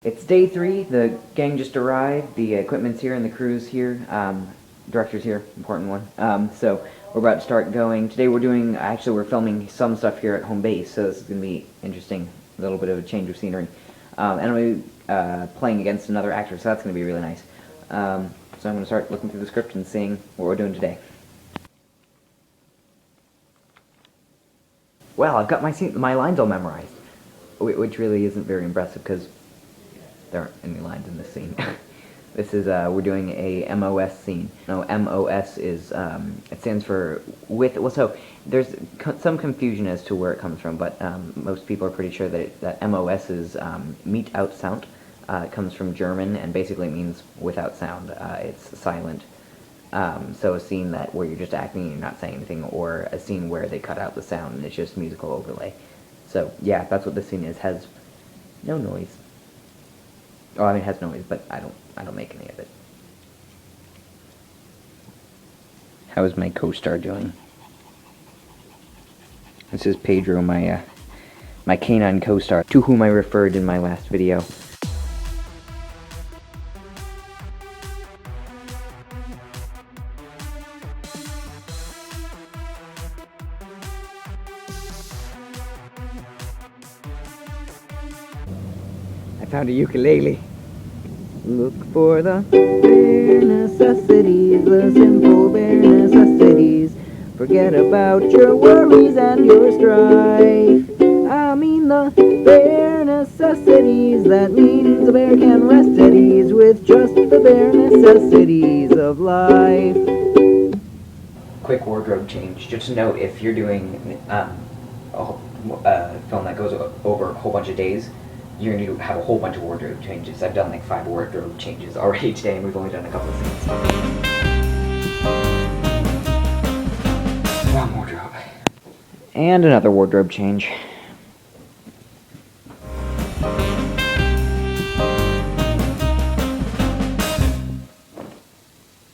It's day 3, the gang just arrived, the equipment's here and the crew's here, director's here, important one. So we're about to start going. Today we're filming some stuff here at home base, so this is going to be interesting, a little bit of a change of scenery. And we'll be playing against another actor, so that's going to be really nice. So I'm going to start looking through the script and seeing what we're doing today. Well, I've got my lines all memorized, which really isn't very impressive because there aren't any lines in this scene. This is, we're doing a MOS scene. No, MOS is, it stands for well, so there's some confusion as to where it comes from, but most people are pretty sure that MOS is meet out sound. It comes from German and basically means without sound. It's silent. So a scene where you're just acting and you're not saying anything, or a scene where they cut out the sound and it's just musical overlay. So yeah, that's what this scene is. Has no noise. Oh, I mean, it has noise, but I don't make any of it. How is my co-star doing? This is Pedro, my canine co-star, to whom I referred in my last video. I found a ukulele. Look for the bare necessities, the simple bare necessities. Forget about your worries and your strife. I mean the bare necessities. That means a bear can rest at ease with just the bare necessities of life. Quick wardrobe change. Just note, if you're doing a film that goes over a whole bunch of days, you're going to have a whole bunch of wardrobe changes. I've done like 5 wardrobe changes already today, and we've only done a couple of scenes. One wardrobe. And another wardrobe change.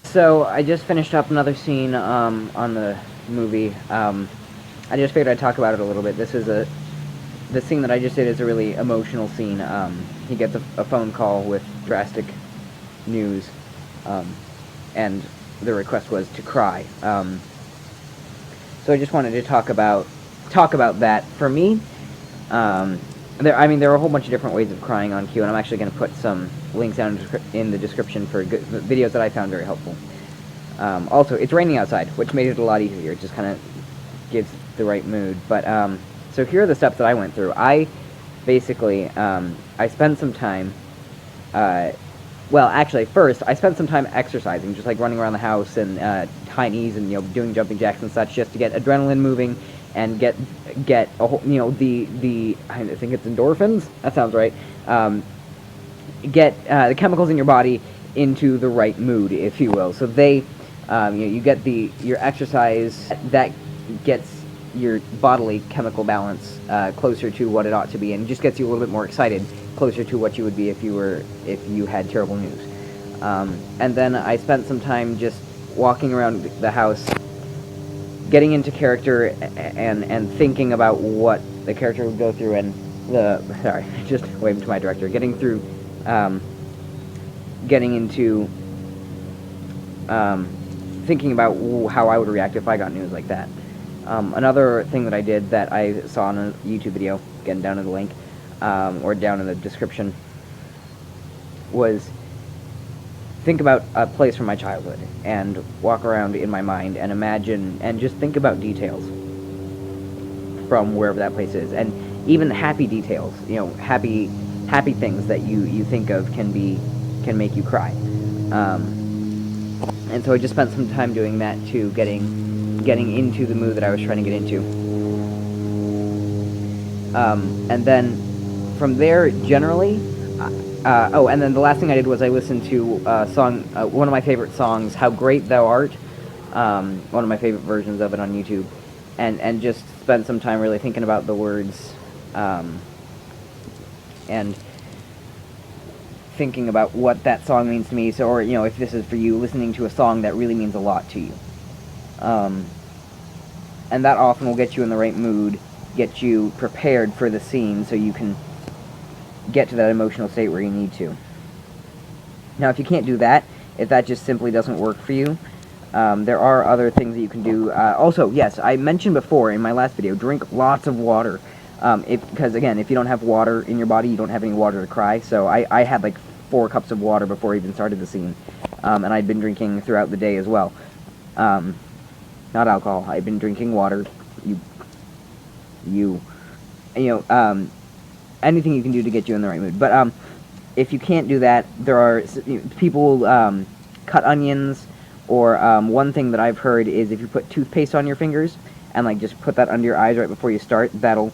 So, I just finished up another scene on the movie. I just figured I'd talk about it a little bit. The scene that I just did is a really emotional scene. He gets a phone call with drastic news, and the request was to cry. So I just wanted to talk about that. For me, there are a whole bunch of different ways of crying on cue, and I'm actually going to put some links down in the description for videos that I found very helpful. Also, it's raining outside, which made it a lot easier. It just kind of gives the right mood. But so here are the steps that I went through. I basically, I spent some time, well, actually, first, I spent some time exercising, just like running around the house and high knees and, doing jumping jacks and such, just to get adrenaline moving and get a whole, I think it's endorphins? That sounds right. Get the chemicals in your body into the right mood, if you will. So you get your exercise, that gets your bodily chemical balance closer to what it ought to be, and just gets you a little bit more excited, closer to what you would be if you had terrible news. And then I spent some time just walking around the house, getting into character and thinking about what the character would go through, and just waving to my director, getting into thinking about how I would react if I got news like that. Another thing that I did that I saw on a YouTube video, again down in the link, or down in the description, was think about a place from my childhood and walk around in my mind and imagine and just think about details from wherever that place is, and even happy details, happy things that you think of can make you cry. And so I just spent some time doing that too, getting into the mood that I was trying to get into. And then from there, generally, and then the last thing I did was I listened to a song, one of my favorite songs, How Great Thou Art, one of my favorite versions of it on YouTube, and just spent some time really thinking about the words, and thinking about what that song means to me. So, or if this is for you, listening to a song that really means a lot to you. And that often will get you in the right mood, get you prepared for the scene, so you can get to that emotional state where you need to. Now, if you can't do that, if that just simply doesn't work for you, there are other things that you can do. Also, yes, I mentioned before in my last video, drink lots of water. Because, again, if you don't have water in your body, you don't have any water to cry. So I had like 4 cups of water before I even started the scene. And I'd been drinking throughout the day as well. Not alcohol. I'd been drinking water. Anything you can do to get you in the right mood. But if you can't do that, there are people cut onions, or one thing that I've heard is if you put toothpaste on your fingers and like just put that under your eyes right before you start, that'll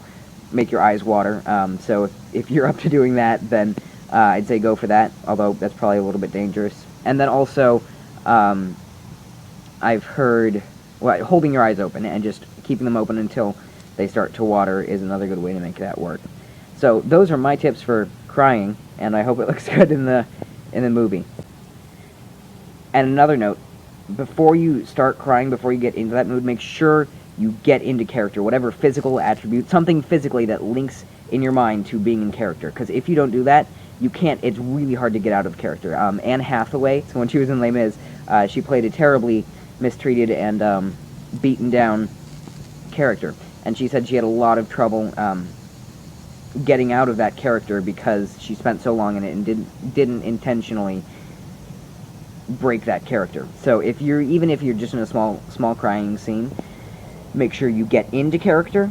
make your eyes water. So if you're up to doing that, then I'd say go for that, although that's probably a little bit dangerous. And then also, I've heard holding your eyes open and just keeping them open until they start to water is another good way to make that work. So those are my tips for crying, and I hope it looks good in the movie. And another note, before you start crying, before you get into that mood, make sure you get into character, whatever physical attribute, something physically that links in your mind to being in character. Because if you don't do that, you can't, it's really hard to get out of character. Anne Hathaway, so when she was in Les Mis, she played a terribly mistreated and beaten down character. And she said she had a lot of trouble getting out of that character because she spent so long in it and didn't intentionally break that character. So even if you're just in a small crying scene, make sure you get into character,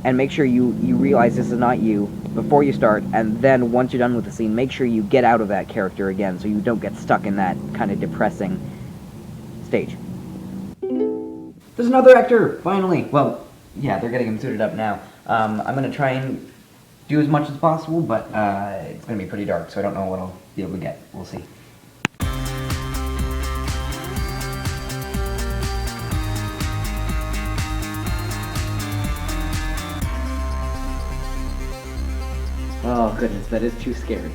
and make sure you realize this is not you before you start, and then once you're done with the scene, make sure you get out of that character again so you don't get stuck in that kind of depressing stage. There's another actor, finally! Well, yeah, they're getting him suited up now. I'm going to try and do as much as possible, but it's going to be pretty dark, so I don't know what I'll be able to get. We'll see. Oh goodness, that is too scary.